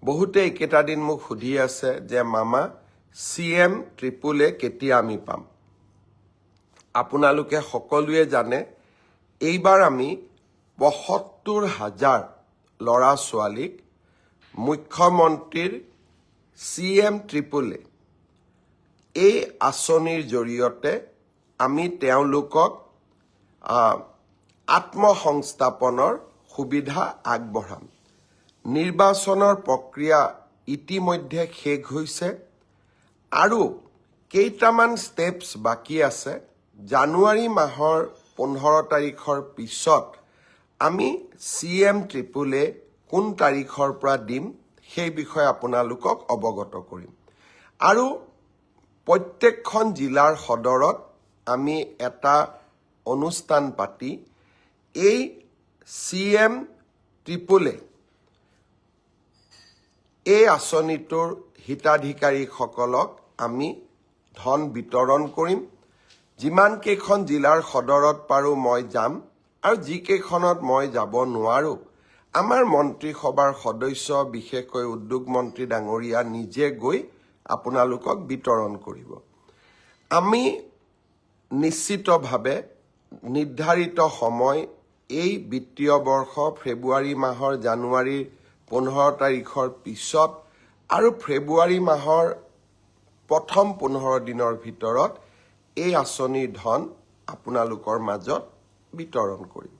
বহুতে একেটা দিন মোক সুধি আছে যে মামা CM AAA কেতিয়া আমি পাম আপোনালোকে সকলোৱে জানে এইবাৰ আমি ৭৫,০০০ ল'ৰা ছোৱালীক মুখ্যমন্ত্ৰীৰ CM AAA এই আঁচনিৰ জৰিয়তে আমি তেওঁলোকক আত্মসংস্থাপনৰ সুবিধা আগবঢ়াম নিৰ্বাচনৰ প্ৰক্ৰিয়া ইতিমধ্যে শেষ হৈছে আৰু কেইটামান ষ্টেপছ বাকি আছে জানুৱাৰী মাহৰ 15 তাৰিখৰ পিছত আমি CM AAA কোন তাৰিখৰ পৰা দিম সেই বিষয়ে আপোনালোকক অৱগত কৰিম আৰু প্ৰত্যেকখন জিলাৰ সদৰত আমি এটা অনুষ্ঠান পাতি এই CM AAA এই আঁচনিটোৰ হিতাধিকাৰীসকলক আমি ধন বিতৰণ কৰিম যিমান কেইখন জিলাৰ সদৰত পাৰো মই যাম আৰু যিকেইখনত মই যাব নোৱাৰো আমাৰ মন্ত্ৰীসভাৰ সদস্য বিশেষকৈ উদ্যোগ মন্ত্ৰী ডাঙৰীয়া নিজে গৈ আপোনালোকক বিতৰণ কৰিব আমি নিশ্চিতভাৱে নিৰ্ধাৰিত সময় এই বিত্তীয় বৰ্ষ ফেব্ৰুৱাৰী মাহৰ জানুৱাৰীৰ 15 তাৰিখৰ পিছত আৰু ফেব্ৰুৱাৰী মাহৰ প্ৰথম 15 দিনৰ ভিতৰত এই আঁচনিৰ ধন আপোনালোকৰ মাজত বিতৰণ কৰিম